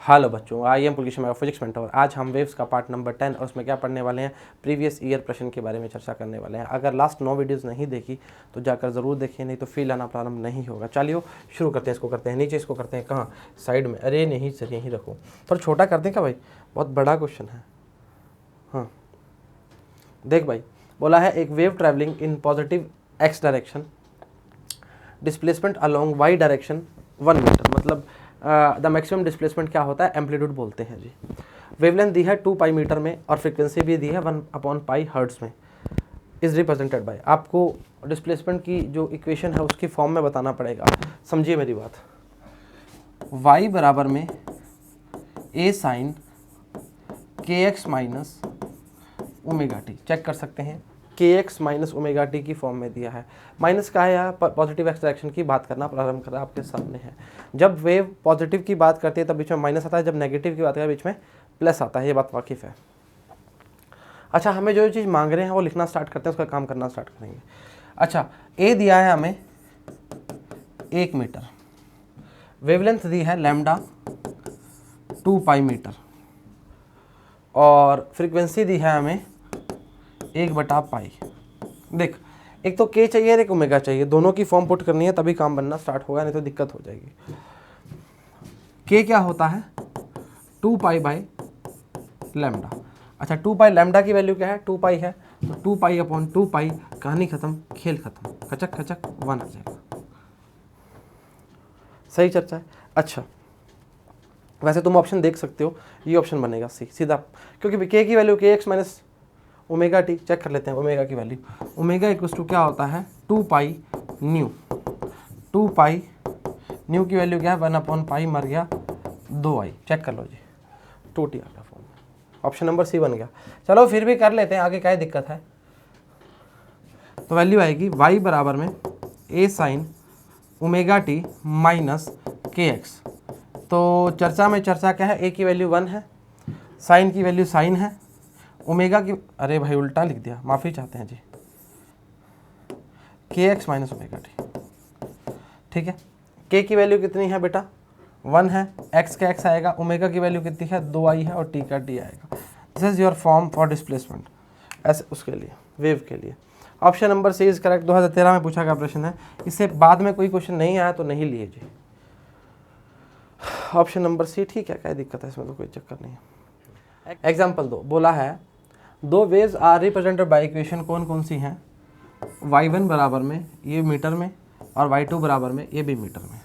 Hello बच्चों, I am पुलकिश physics mentor. आज हम वेव्स का पार्ट नंबर 10 और उसमें क्या पढ़ने वाले हैं, प्रीवियस ईयर प्रश्न के बारे में चर्चा करने वाले हैं। अगर लास्ट 9 वीडियोस नहीं देखी तो जाकर ज़रूर देखिए, नहीं तो फील आना प्रारंभ नहीं होगा। चलिए शुरू करते हैं। इसको करते हैं नीचे, इसको करते हैं कहाँ, साइड में। अरे नहीं सर, यहीं रखो, थोड़ा छोटा कर दें क्या भाई, बहुत बड़ा क्वेश्चन है। हाँ देख भाई, बोला है एक wave travelling in positive x direction, displacement along y direction 1 metre, मतलब द मैक्सिमम डिस्प्लेसमेंट क्या होता है, एम्पलीट्यूड बोलते हैं जी। वेवलेंथ दी है 2 पाई मीटर में और फ्रीक्वेंसी भी दी है 1/पाई हर्ट्स में। इज रिप्रेजेंटेड बाय, आपको डिस्प्लेसमेंट की जो इक्वेशन है उसकी फॉर्म में बताना पड़ेगा। समझिए मेरी बात, y बराबर में a sine k x minus omega t, check कर सकते हैं, k x minus omega t की फॉर्म में दिया है। माइनस का है, यहाँ पॉजिटिव एक्स डायरेक्शन की बात करना प्रारंभ करा, आपके सामने है। जब वेव पॉजिटिव की बात करती है तब बीच में माइनस आता है, जब नेगेटिव की बात करते हैं बीच में प्लस आता है, ये बात वाकिफ है। अच्छा, हमें जो चीज़ मांग रहे हैं वो लिखना स्टार्ट करते हैं, उसका काम करना स्टार्ट करेंगे। अच्छा, ए दिया है हमें 1 मीटर, वेवलेंथ दी है लैम्डा 2 पाई मीटर और फ्रीक्वेंसी दी है हमें 1/पाई। देख, एक तो के चाहिए और एक ओमेगा चाहिए, दोनों की फॉर्म पुट करनी है तभी काम बनना स्टार्ट होगा, नहीं तो दिक्कत हो जाएगी। के क्या होता है 2 पाई बाई लैम्डा। अच्छा, 2 पाई लैम्डा की वैल्यू क्या है, 2 पाई है, तो 2 पाई अपॉन 2 पाई, कहानी खत्म, खेल खत्म, खचक खचक 1 आ जाएगा। सही चर्चा है। अच्छा, वैसे तुम ऑप्शन देख सकते हो, ये ऑप्शन बनेगा सी सीधा, क्योंकि के की value k x minus omega t, check कर लेते हैं ओमेगा की वैल्यू। ओमेगा इक्वल्स टू क्या होता है 2 पाई न्यू, 2 पाई न्यू की वैल्यू क्या है 1/पाई, मर गया 2i, चेक कर लो जी, 2t आ गया फॉर्म में, ऑप्शन नंबर सी बन गया। चलो फिर भी कर लेते हैं, आगे क्या दिक्कत है। तो वैल्यू आएगी y बराबर में a sine omega T minus K x. तो चर्चा में चर्चा क्या है, a की वैल्यू 1 है, साइन की वैल्यू साइन है, ओमेगा की, अरे भाई उल्टा लिख दिया, माफ़ी चाहते हैं जी, के एक्स माइनस ओमेगा टी। ठीक है, के की वैल्यू कितनी है बेटा 1 है, एक्स का एक्स आएगा, ओमेगा की वैल्यू कितनी है 2i है और टी का टी आएगा। This is your form for displacement, ऐसे उसके लिए वेव के लिए। Option number C is correct. 2013 में पूछा गया प्रश्न है, इससे बाद में कोई क्वेश्चन नहीं आया तो नहीं लिए जी। ऑप्शन नंबर सी ठीक है, क्या दिक्कत है इसमें, तो कोई चक्कर नहीं है। एग्जाम्पल 2 बोला है, दो waves are represented by equation कौन कौन सी हैं, y1 बराबर में ये मीटर में और y2 बराबर में ये भी मीटर में।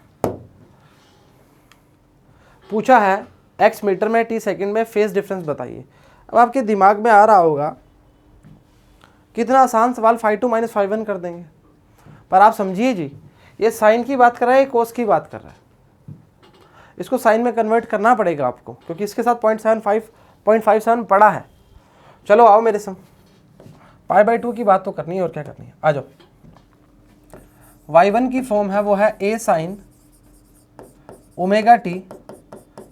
पूछा है x मीटर में t सेकंड में फेज डिफरेंस बताइए। अब आपके दिमाग में आ रहा होगा कितना आसान सवाल, φ2 माइनस φ1 कर देंगे, पर आप समझिए जी, ये साइन की बात कर रहा है, कोस की बात कर रहा है, इसको साइन में कन्वर्ट करना पड़ेगा आपको, क्योंकि इसके साथ 0.57 पड़ा है। चलो आओ मेरे संग, π/2 की बात तो करनी है और क्या करनी है, आ जाओ। y1 की फॉर्म है वो है a sine omega T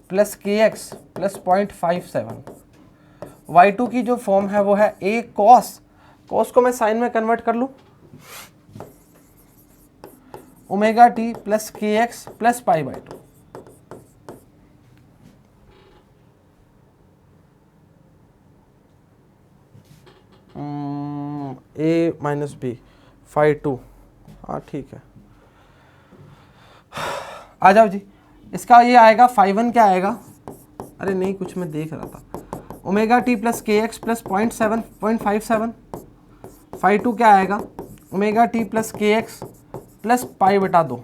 plus K X plus 0.57। y2 की जो फॉर्म है वो है a कॉस, कॉस को मैं साइन में कन्वर्ट कर लूँ, omega T plus K X plus π/2। a minus B φ2, हाँ ठीक है, आ जाओ जी। इसका ये आएगा φ1 क्या आएगा, अरे नहीं कुछ मैं देख रहा था, omega T plus K X plus 0.57 φ2 क्या आएगा, omega T plus K X plus π/2।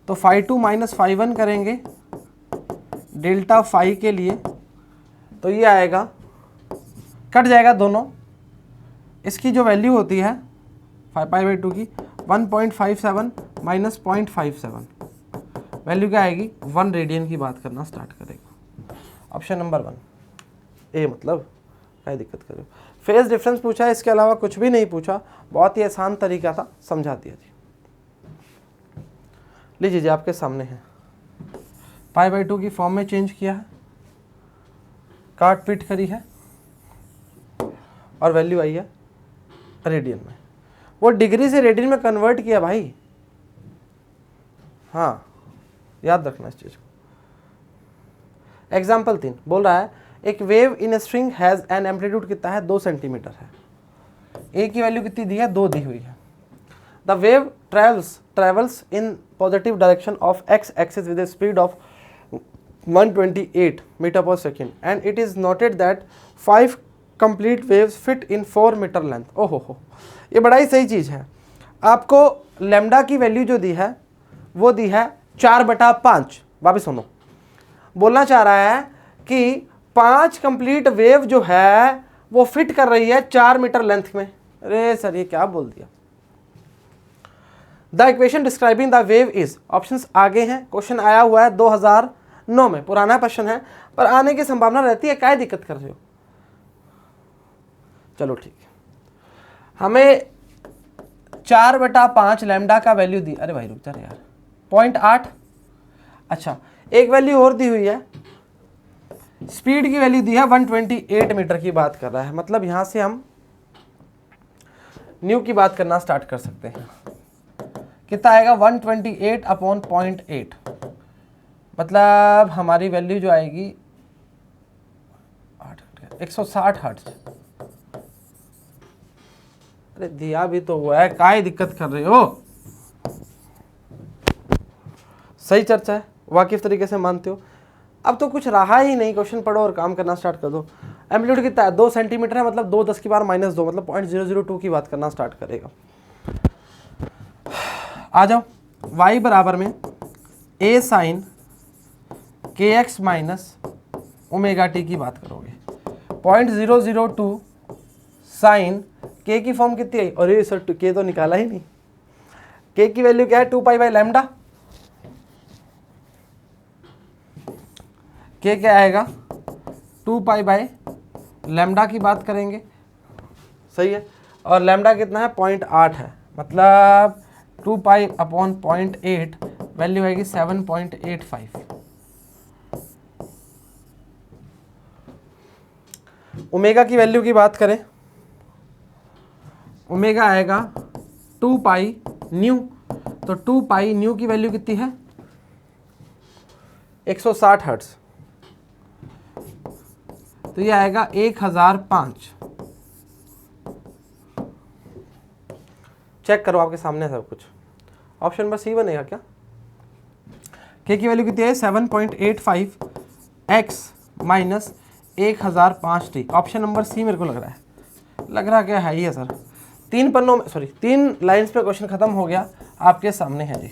तो φ2 माइनस φ1 करेंगे डेल्टा फाई के लिए, तो ये आएगा, कट जाएगा दोनों, इसकी जो वैल्यू होती है π/2 की 1.57 माइनस 0.57, वैल्यू क्या आएगी 1 रेडियन की बात करना स्टार्ट करेगा। ऑप्शन नंबर 1 ए, मतलब क्या दिक्कत कर रहे हो। फेज डिफरेंस पूछा है, इसके अलावा कुछ भी नहीं पूछा, बहुत ही आसान तरीका था, समझा दिया जी। लीजिए जी, आपके सामने है, π/2 की फॉर्म में चेंज किया है, काट पीट करी है और वैल्यू आई है रेडियन में, वो डिग्री से रेडियन में कन्वर्ट किया भाई। हाँ याद रखना इस चीज़ को। एग्जाम्पल 3 बोल रहा है एक wave in string has an amplitude कितना है 2 सेंटीमीटर है, ए की वैल्यू कितनी दी है 2 दी हुई है। The wave travels in positive direction of X axis with a speed of 128 metre per second and it is noted that 5 complete waves fit in 4 metre length. ओहो, ये बड़ा ही सही चीज़ है। आपको लैम्डा की वैल्यू जो दी है वो दी है 4/5। वापस सुनो, बोलना चाह रहा है कि 5 कंप्लीट वेव जो है वो फिट कर रही है 4 मीटर लेंथ में। अरे सर ये क्या बोल दिया। The equation describing the wave is, options आगे हैं, क्वेश्चन आया हुआ है 2009 में, पुराना क्वेश्चन है पर आने की संभावना रहती है, क्या दिक्कत कर रहे हो। चलो ठीक है, हमें 4/5 लैम्डा का वैल्यू दी, अरे भाई रुक जा यार, 0.8। अच्छा एक वैल्यू और दी हुई है, स्पीड की वैल्यू दी है 128 मीटर की बात कर रहा है, मतलब यहां से हम न्यू की बात करना स्टार्ट कर सकते हैं। कितना आएगा 128/0.8, मतलब हमारी वैल्यू जो आएगी 160 हर्ट्ज। अरे दिया भी तो हुआ है, काहे दिक्कत कर रहे हो। सही चर्चा है, वाकिफ तरीके से मानते हो। अब तो कुछ रहा ही नहीं, क्वेश्चन पढ़ो और काम करना स्टार्ट कर दो। एम्पलीट्यूड कितना है 2 सेंटीमीटर है, मतलब 2 10 की पावर -2 मतलब 0.002 की बात करना स्टार्ट करेगा। आ जाओ, y बराबर में a sine kx minus omega t की बात करोगे, 0.002 साइन k की फॉर्म कितनी है, अरे सर k तो निकाला ही नहीं, k की वैल्यू क्या है 2π/λ, k क्या आएगा 2π/λ की बात करेंगे, सही है। और लैम्डा कितना है 0.8 है, मतलब 2π/0.8 वैल्यू आएगी 7.85। ओमेगा की वैल्यू की बात करें, ओमेगा आएगा 2π न्यू, तो 2π न्यू की वैल्यू कितनी है 160 हर्ट्ज, तो ये आएगा 1005। चेक करो आपके सामने सब कुछ, ऑप्शन नंबर सी बनेगा क्या। के की वैल्यू कितनी है 7.85 x minus 1005 t, option number C मेरे को लग रहा क्या है ही है सर। 3 पन्नों में, सॉरी 3 लाइंस पे क्वेश्चन खत्म हो गया, आपके सामने है जी।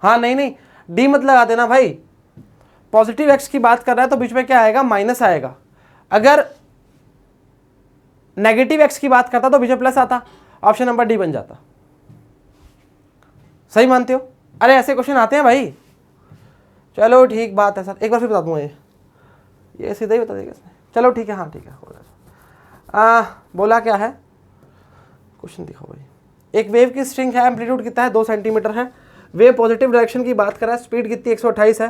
हाँ नहीं डी मत लगा देना भाई, पॉजिटिव एक्स की बात कर रहा है तो बीच में क्या आएगा माइनस आएगा, अगर नेगेटिव एक्स की बात करता तो बीच में प्लस आता, ऑप्शन नंबर डी बन जाता। सही मानते हो। अरे ऐसे क्वेश्चन आते हैं भाई। चलो ठीक बात है सर, एक बार फिर बता दूंगा, ये सीधा ही बता देगा इसने। चलो ठीक है, हाँ ठीक है, बोला क्या है क्वेश्चन दिखाओ भाई। एक वेव की स्ट्रिंग है, एम्पलीट्यूड कितना है 2 सेंटीमीटर है, वेव पॉजिटिव डायरेक्शन की बात कर रहा है, स्पीड कितनी 128 है,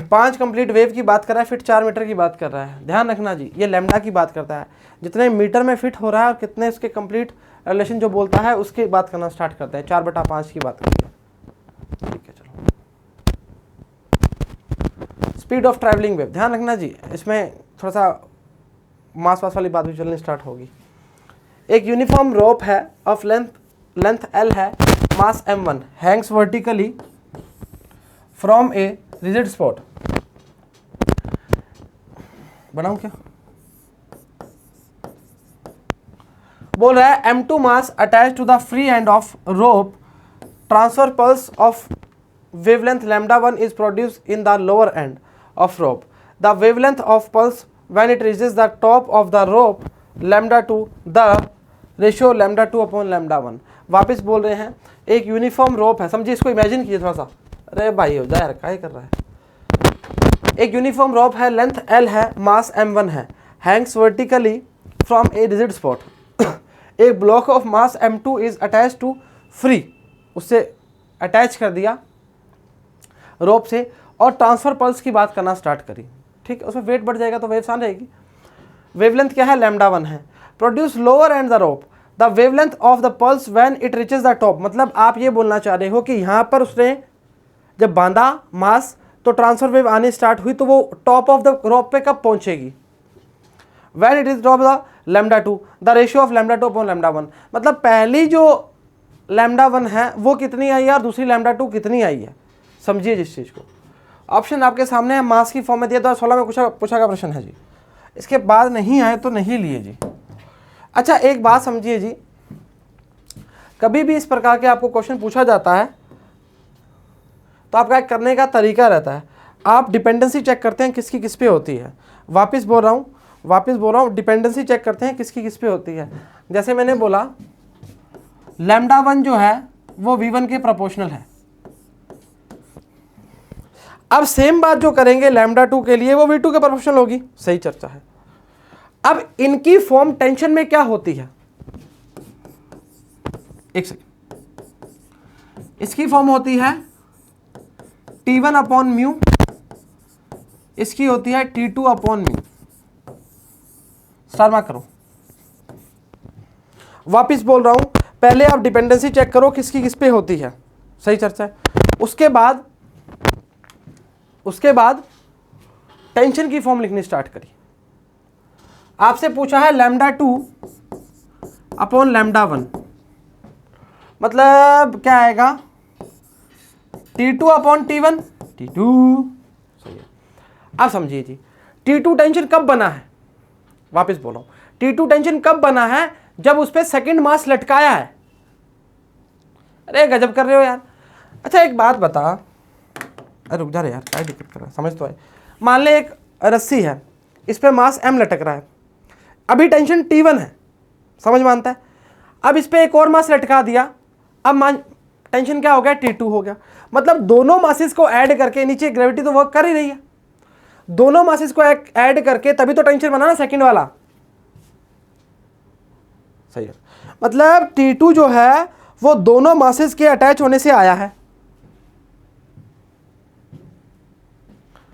5 कंप्लीट वेव की बात कर रहा है, फिट 4 मीटर की बात कर रहा है। ध्यान रखना जी, ये लैम्डा की बात करता है, जितने मीटर में फिट हो रहा है और कितने उसके कंप्लीट रिलेशन जो बोलता है उसकी बात करना स्टार्ट करते हैं, 4/5 की बात करते हैं। ठीक है चलो, स्पीड ऑफ ट्रैवलिंग वेव, ध्यान रखना जी, इसमें थोड़ा सा मास वाली बात भी चलनी स्टार्ट होगी। एक यूनिफॉर्म रोप है ऑफ लेंथ L है, mass m1, hangs vertically from a rigid spot. बनाऊं क्या, बोल रहा है m2 mass attach to the free end of rope, transfer pulse of wavelength λ1 is produced in the lower end of rope. The wavelength of pulse when it reaches the top of the rope λ2, the ratio λ2/λ1। वापस बोल रहे हैं एक uniform rope है, समझिए इसको, imagine कीजिए थोड़ा सा। अरे भाई हो जा यार, क्या कर रहा है। एक यूनिफॉर्म रोप है, लेंथ L है, मास m1 है, hangs vertically from a rigid spot. एक block of mass m2 is attach to free, उससे अटैच कर दिया रोप से, और ट्रांसफर पल्स की बात करना स्टार्ट करी। ठीक है, उसमें वेट बढ़ जाएगा तो वेव आसान रहेगी। वेवलेंथ क्या है λ1 है, produce lower and the rope, the wavelength of the pulse when it reaches the top, मतलब आप ये बोलना चाह रहे हो कि यहाँ पर उसने जब बांधा मास तो ट्रांसफर वेव आनी स्टार्ट हुई तो वो टॉप ऑफ द रॉप पे कब पहुंचेगी, when it is top the lambda 2, the ratio of lambda 2 upon lambda 1, मतलब पहली जो लैम्डा 1 है वो कितनी आई है और दूसरी लैम्डा 2 कितनी आई है, समझिए जिस चीज़ को। ऑप्शन आपके सामने है, मास की फॉर्म में दिया 2016 में पूछा का प्रश्न है जी, इसके बाद नहीं आए तो नहीं लिए जी। अच्छा एक बात समझिए जी, कभी भी इस प्रकार के आपको क्वेश्चन पूछा जाता है तो आपका एक करने का तरीका रहता है, आप डिपेंडेंसी चेक करते हैं किसकी किस पे होती है। वापस बोल रहा हूँ डिपेंडेंसी चेक करते हैं किसकी किस पे होती है। जैसे मैंने बोला लैम्डा 1 जो है वो V1 के प्रोपोर्शनल है। अब सेम बात जो करेंगे लैम्डा 2 के लिए वो V2 के प्रोपोर्शनल होगी, सही चर्चा है। अब इनकी फॉर्म टेंशन में क्या होती है, एक सेकंड, इसकी फॉर्म होती है T1 अपॉन म्यू, इसकी होती है T2 upon mu. Star mark करो। वापिस बोल रहा हूं, पहले आप डिपेंडेंसी चेक करो किसकी किस पे होती है, सही चर्चा है। उसके बाद टेंशन की फॉर्म लिखनी स्टार्ट करी। आपसे पूछा है लैम्डा 2 अपॉन लैम्डा 1, मतलब क्या आएगा T2 अपॉन T1, T2, सही है। अब समझिए जी T2 टेंशन कब बना है, वापस बोलो T2 टेंशन कब बना है, जब उस पर सेकेंड मास लटकाया है। अरे गजब कर रहे हो यार। अच्छा एक बात बता, अरे रुक जा रहे यार, क्या दिक्कत कर रहा है, समझ तो आए। मान ले एक रस्सी है, इस पे मास M लटक रहा है, अभी टेंशन T1 है, समझ मानता है। अब इस पे एक और मास लटका दिया, अब टेंशन क्या हो गया, T2 हो गया। मतलब दोनों मासेस को ऐड करके, नीचे ग्रेविटी तो वर्क कर ही रही है, दोनों मासेस को ऐड करके तभी तो टेंशन बना ना सेकंड वाला, सही है। मतलब T2 जो है वो दोनों मासेस के अटैच होने से आया है,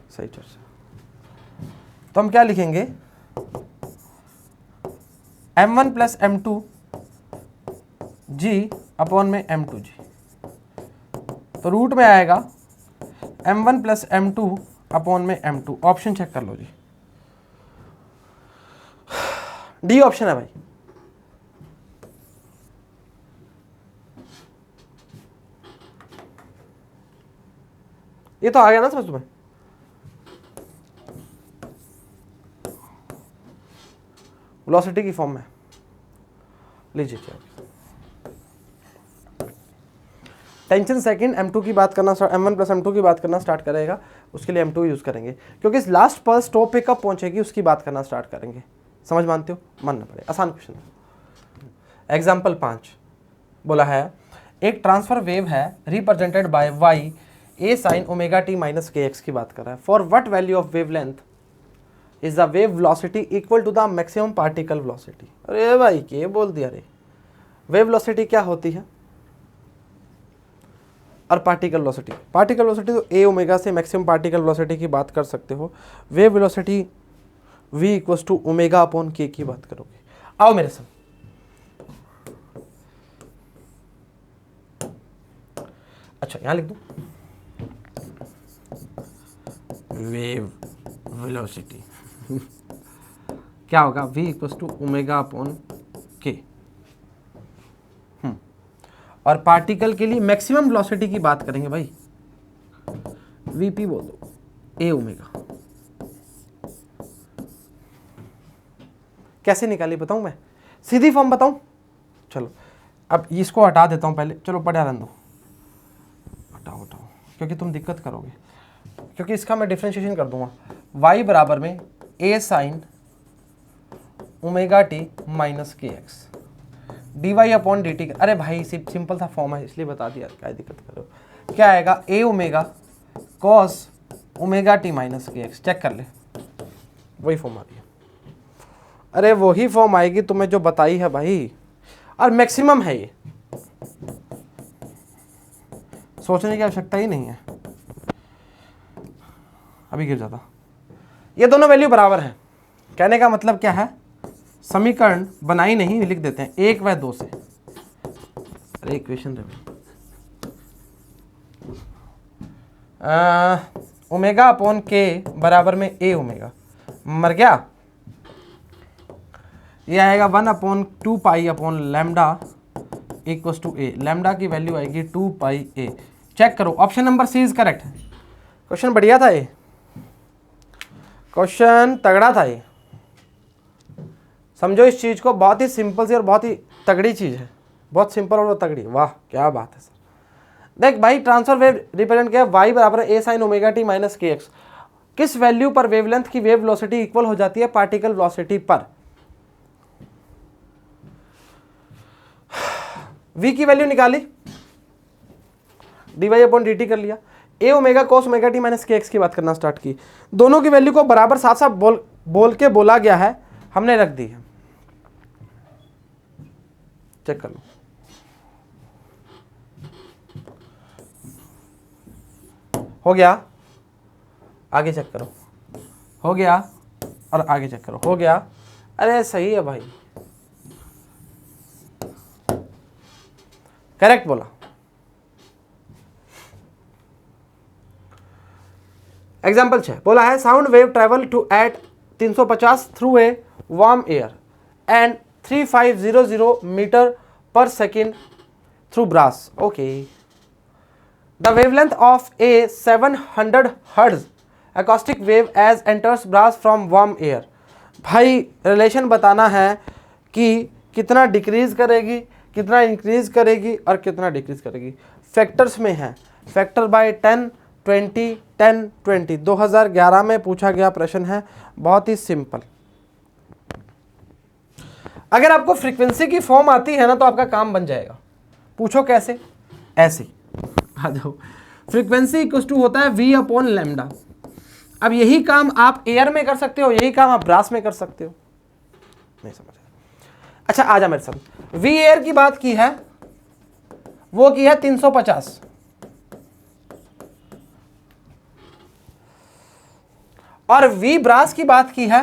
सही चर्चा। तो हम क्या लिखेंगे, M1 plus M2 G upon में M2G, तो रूट में आएगा M1 प्लस M2 अपॉन में M2। ऑप्शन चेक कर लो जी, डी ऑप्शन है भाई। ये तो आ गया ना समझ तुम्हें। वेलोसिटी की फॉर्म में लीजिए, टेंशन सेकंड M2 की बात करना, M1 प्लस M2 की बात करना स्टार्ट करेगा, उसके लिए M2 यूज करेंगे, क्योंकि इस लास्ट पल्स टॉप पे कब पहुंचेगी उसकी बात करना स्टार्ट करेंगे। समझ मानते हो, मानना पड़ेगा, आसान क्वेश्चन है। एग्जाम्पल 5 बोला है, एक ट्रांसफर वेव है represented by y a sin omega t minus kx की बात कर रहा है। For what value of wavelength is the wave velocity equal to the maximum particle velocity. अरे भाई क्या बोल दिया रे, वेव वेलोसिटी क्या होती है और पार्टिकल वेलोसिटी तो a ओमेगा से मैक्सिमम पार्टिकल वेलोसिटी की बात कर सकते हो। Wave velocity v equals to omega upon k की बात करोगे। आओ मेरे साथ, अच्छा यहां लिख दूं, वेव वेलोसिटी क्या होगा, v equals to omega upon k। और पार्टिकल के लिए मैक्सिमम वेलोसिटी की बात करेंगे भाई, वीपी बोल दो a ओमेगा। कैसे निकाली बताऊं मैं, सीधी फॉर्म बताऊं, चलो अब इसको हटा देता हूं पहले, चलो पढ़ा रहने दो, हटाओ क्योंकि तुम दिक्कत करोगे, क्योंकि इसका मैं डिफ्रेंशिएशन कर दूंगा। y बराबर में a sine omega T minus K X D Y upon D T. अरे भाई सिंपल सा फॉर्म है इसलिए बता दिया, क्या दिक्कत करो। क्या आएगा, a omega cos omega T minus K x. Check कर ले, वही फॉर्म आ रही है। अरे वही फॉर्म आएगी तुम्हें जो बताई है भाई, और मैक्सिमम है ये, सोचने की आवश्यकता ही नहीं है, अभी गिर जाता। ये दोनों वैल्यू बराबर है, कहने का मतलब क्या है, समीकरण बनाई नहीं, लिख देते हैं 1 व 2 से। अरे इक्वेशन ओमेगा अपॉन के बराबर में ए ओमेगा, मर गया। ये आएगा 1 upon 2 pi upon lambda equals to a. Lambda की वैल्यू आएगी 2 पाई ए। चेक करो, option number C is correct. Question बढ़िया था ये, क्वेश्चन तगड़ा था ये। समझो इस चीज को, बहुत ही सिंपल सी और बहुत ही तगड़ी चीज है, बहुत सिंपल और बहुत तगड़ी। वाह क्या बात है सर। देख भाई, ट्रांसफर वेव रिप्रेजेंट किया y बराबर A sine omega T minus K X. किस वैल्यू पर वेवलेंथ की वेव वेलोसिटी इक्वल हो जाती है पार्टिकल वेलोसिटी पर? v की वैल्यू निकाली, dy अपॉन dt कर लिया, A omega cos omega T minus K X की बात करना स्टार्ट की। दोनों की वैल्यू को बराबर साफ साफ बोल के बोला गया है, हमने रख दी है। चेक कर लो, हो गया, आगे चेक करो, हो गया, और आगे चेक करो, हो गया। अरे सही है भाई, करेक्ट बोला। एग्जाम्पल 6 बोला है, sound wave travel to at 350 through a warm air and 3500 metre per second through brass. Okay, the wavelength of a 700 hertz acoustic wave as enters brass from warm air। भाई relation बताना है कि कितना decrease करेगी, कितना increase करेगी और कितना डिक्रीज करेगी। फैक्टर्स में है, फैक्टर बाय 10 20 10 20। 2011 में पूछा गया प्रश्न है, बहुत ही सिंपल। अगर आपको फ्रीक्वेंसी की फॉर्म आती है ना तो आपका काम बन जाएगा। पूछो कैसे? ऐसे आ जाओ। फ्रीक्वेंसी इक्वल टू होता है v अपॉन लैम्डा। अब यही काम आप एयर में कर सकते हो, यही काम आप ब्रास में कर सकते हो। नहीं समझ आया? अच्छा आ जा मेरे साथ। वी एयर की बात की है, वो की है 350, और वी ब्रास की बात की है,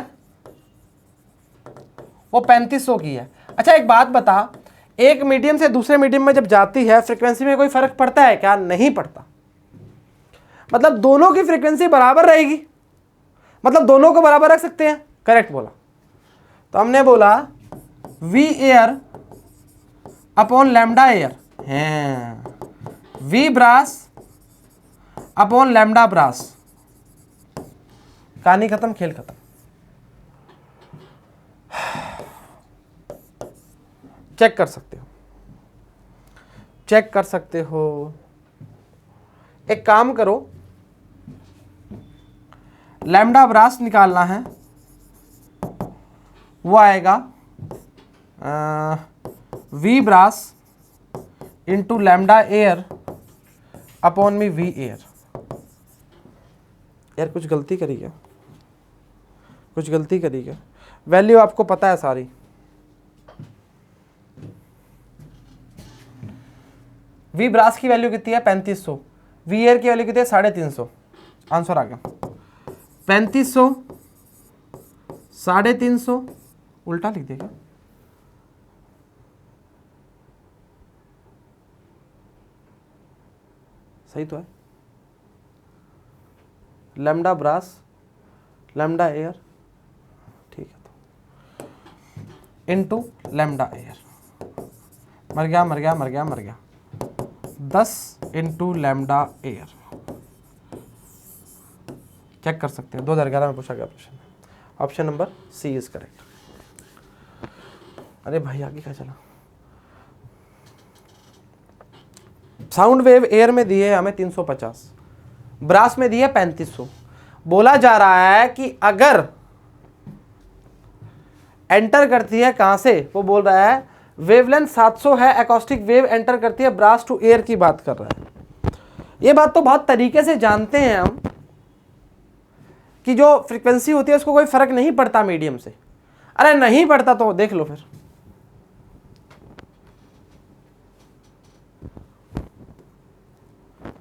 वो 3500 की है। अच्छा एक बात बता, एक मीडियम से दूसरे मीडियम में जब जाती है फ्रीक्वेंसी में कोई फर्क पड़ता है क्या? नहीं पड़ता। मतलब दोनों की फ्रीक्वेंसी बराबर रहेगी, मतलब दोनों को बराबर रख सकते हैं। करेक्ट बोला। तो हमने बोला V air upon lambda air है, V brass upon lambda brass. कहानी खत्म, खेल खत्म। चेक कर सकते हो, चेक कर सकते हो। एक काम करो, लैम्डा ब्रास निकालना है, वो आएगा v brass into lambda air upon में वी एयर। यार कुछ गलती करी क्या? कुछ गलती करी क्या? वैल्यू आपको पता है सारी। वी ब्रास की वैल्यू कितनी है? 3500। वी एयर की वैल्यू कितनी है? 350। आंसर आ गया 3500 350। उल्टा लिख देगा, सही तो है। लैम्डा ब्रास लैम्डा एयर, ठीक है, तो इनटू लैम्डा एयर। मर गया मर गया मर गया मर गया। 10 इंटू लैम्डा एयर। चेक कर सकते हैं, 2011 में पूछा गया प्रश्न। Option number C is correct. अरे भाई आगे क्या चला? साउंड वेव एयर में दी है हमें 350, ब्रास में दी है 3500। बोला जा रहा है कि अगर एंटर करती है कहां से, वो बोल रहा है वेवलेंथ 700 है, एकॉस्टिक वेव एंटर करती है ब्रास टू एयर की बात कर रहा है। ये बात तो बहुत तरीके से जानते हैं हम कि जो फ्रीक्वेंसी होती है उसको कोई फर्क नहीं पड़ता मीडियम से। अरे नहीं पड़ता तो देख लो फिर।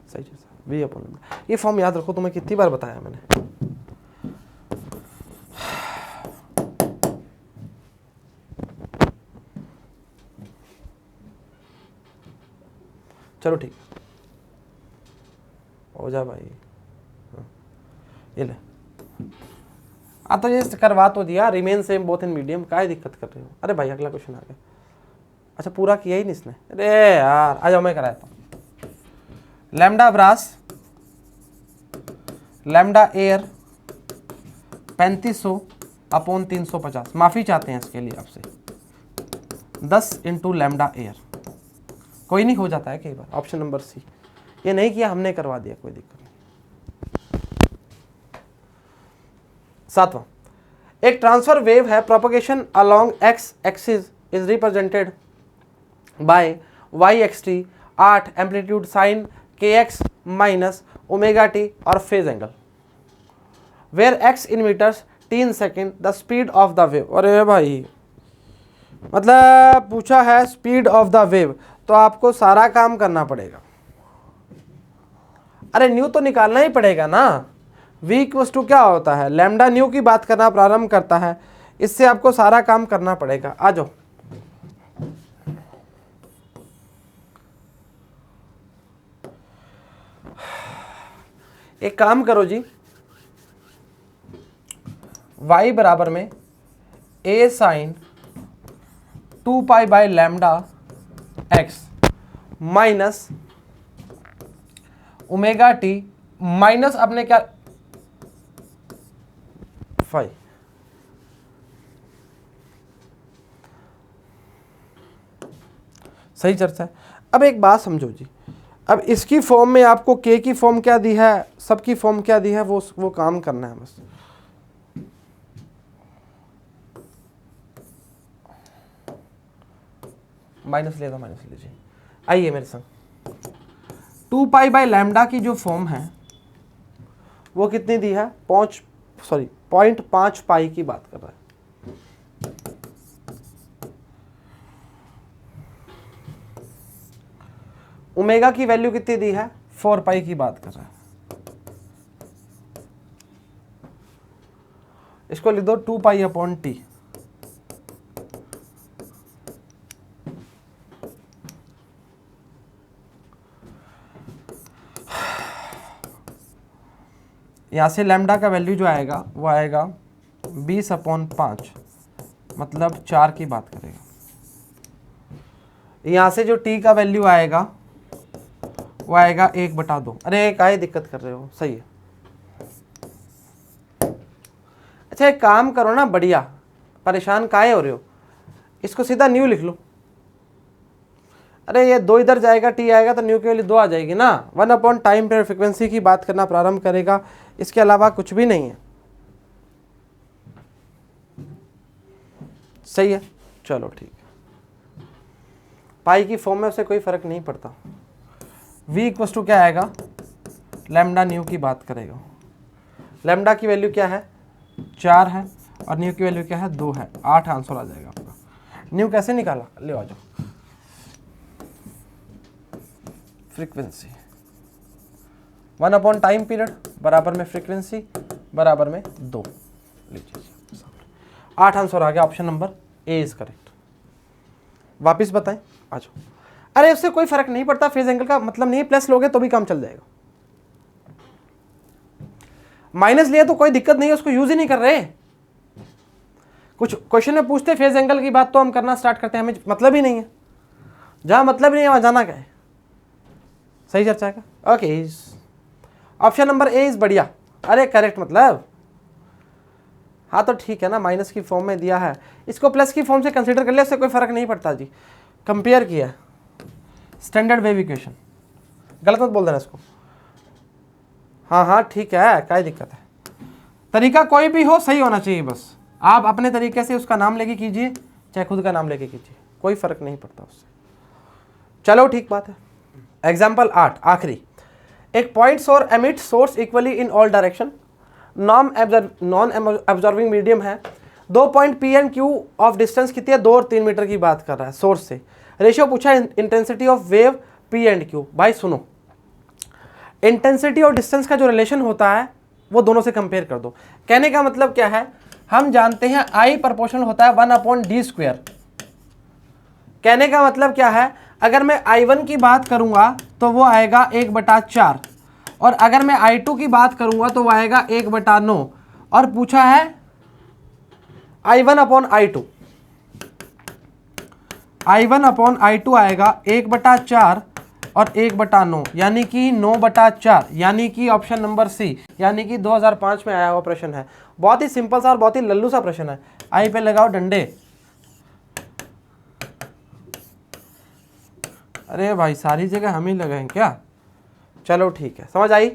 सही चीज वी अपॉन, ये फॉर्म याद रखो, तुम्हें कितनी बार बताया मैंने। चलो ठीक हो जा भाई, ये ले तो ये करवा तो दिया, remain same both in medium, काय दिक्कत कर रहे हो। अरे भाई अगला क्वेश्चन आ गया, अच्छा पूरा किया ही नहीं इसने, अरे यार आ जाओ मैं कराता हूँ। Lambda brass lambda air 3500 upon 350, माफ़ी चाहते हैं इसके लिए आपसे, 10 इंटू लैम्डा एयर, कोई नहीं हो जाता है कई बार। ऑप्शन नंबर सी, ये नहीं किया हमने करवा दिया, कोई दिक्कत नहीं। 7वां, एक ट्रांसफर वेव है, propagation along x axis is represented by y x t 8 amplitude sine k x minus omega t और phase angle, where x in metres 3 second the speed of the wave. अरे भाई मतलब पूछा है speed of the wave, तो आपको सारा काम करना पड़ेगा। अरे न्यू तो निकालना ही पड़ेगा ना, v इक्वल्स टू क्या होता है, लैम्डा न्यू की बात करना प्रारंभ करता है, इससे आपको सारा काम करना पड़ेगा। आ जाओ, एक काम करो जी, y बराबर में a sine 2 pi by lambda x minus omega T minus अपने क्या 5, सही चर्चा है। अब एक बात समझो जी, अब इसकी फॉर्म में आपको के की फॉर्म क्या दी है, सबकी फॉर्म क्या दी है, वो काम करना है बस। माइनस लेगा, माइनस लीजिए, आइए मेरे संग। 2 पाई बाय लैम्डा की जो फॉर्म है वो कितनी दी है, 0.5 पाई की बात कर रहा है। ओमेगा की वैल्यू कितनी दी है, 4 पाई की बात कर रहा है। इसको लिख दो 2 पाई अपॉन टी, यहाँ से लैम्डा का वैल्यू जो आएगा वो आएगा 20/5, मतलब 4 की बात करेगा। यहाँ से जो t का वैल्यू आएगा वो आएगा 1/2। अरे काहे दिक्कत कर रहे हो, सही है। अच्छा एक काम करो ना, बढ़िया परेशान काहे हो रहे हो, इसको सीधा न्यू लिख लो। अरे ये 2 इधर जाएगा, t आएगा तो न्यू की वैल्यू 2 आ जाएगी ना। 1 टाइम पर फ्रिक्वेंसी की बात करना प्रारंभ करेगा, इसके अलावा कुछ भी नहीं है। सही है, चलो ठीक है। पाई की फॉर्म में उससे कोई फर्क नहीं पड़ता। v इक्वल्स टू क्या आएगा, लैम्डा न्यू की बात करेगा। लैम्डा की वैल्यू क्या है, 4 है, और न्यू की वैल्यू क्या है, 2 है। 8 आंसर आ जाएगा आपका। न्यू कैसे निकाला, ले आ जाओ। फ्रीक्वेंसी 1 टाइम पीरियड बराबर में फ्रीक्वेंसी बराबर में 2, लीजिए 8 आंसर आ गया। Option number A is correct. वापिस बताएं, आ जाओ। अरे उससे कोई फर्क नहीं पड़ता, फेज एंगल का मतलब नहीं है, प्लस लोगे तो भी काम चल जाएगा, माइनस लिया तो कोई दिक्कत नहीं है, उसको यूज ही नहीं कर रहे। कुछ क्वेश्चन में पूछते फेज एंगल की बात तो हम करना स्टार्ट करते हैं, हमें मतलब ही नहीं है, जहां मतलब नहीं है वहां जाना क्या है। सही चर्चा है का, okay. Option number A is बढ़िया, अरे करेक्ट मतलब, हाँ तो ठीक है ना, माइनस की फॉर्म में दिया है, इसको प्लस की फॉर्म से कंसीडर कर लिया, उससे कोई फर्क नहीं पड़ता जी। कंपेयर किया स्टैंडर्ड वेव इक्वेशन, गलत मत बोल देना इसको। हाँ हाँ ठीक है, क्या दिक्कत है, तरीका कोई भी हो सही होना चाहिए, बस आप अपने तरीके से उसका नाम लेके कीजिए, चाहे खुद का नाम लेके कीजिए, कोई फर्क नहीं पड़ता उससे। चलो ठीक बात है। एग्जाम्पल 8 आखिरी, एक point source emit source equally in all direction, non absorbing medium है, 2 point P and Q of distance कितनी है, 2 और 3 मीटर की बात कर रहा है सोर्स से। रेशियो पूछा है intensity of wave P and Q. भाई सुनो, इंटेंसिटी और डिस्टेंस का जो रिलेशन होता है वो दोनों से कंपेयर कर दो। कहने का मतलब क्या है, हम जानते हैं I प्रोपोर्शनल होता है 1/d²। कहने का मतलब क्या है, अगर मैं I1 की बात करूंगा तो वो आएगा 1/4, और अगर मैं I2 की बात करूंगा तो वो आएगा 1/9, और पूछा है I1/I2, I1/I2 आएगा 1/4 और 1/9, यानी कि 9/4, यानी कि ऑप्शन नंबर सी, यानी कि 2005 में आया हुआ प्रश्न है। बहुत ही सिंपल सा और बहुत ही लल्लू सा प्रश्न है। आई पे लगाओ डंडे। अरे भाई सारी जगह हम ही लगाएं क्या? चलो ठीक है, समझ आई।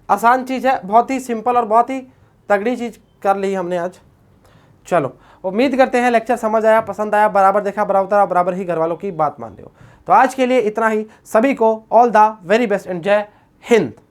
आसान चीज़ है, बहुत ही सिंपल और बहुत ही तगड़ी चीज़ कर ली हमने आज। चलो, उम्मीद करते हैं लेक्चर समझ आया, पसंद आया, बराबर देखा, बराबर उतरा, बराबर ही घर वालों की बात मान लो। तो आज के लिए इतना ही। सभी को all the very best and जय हिंद।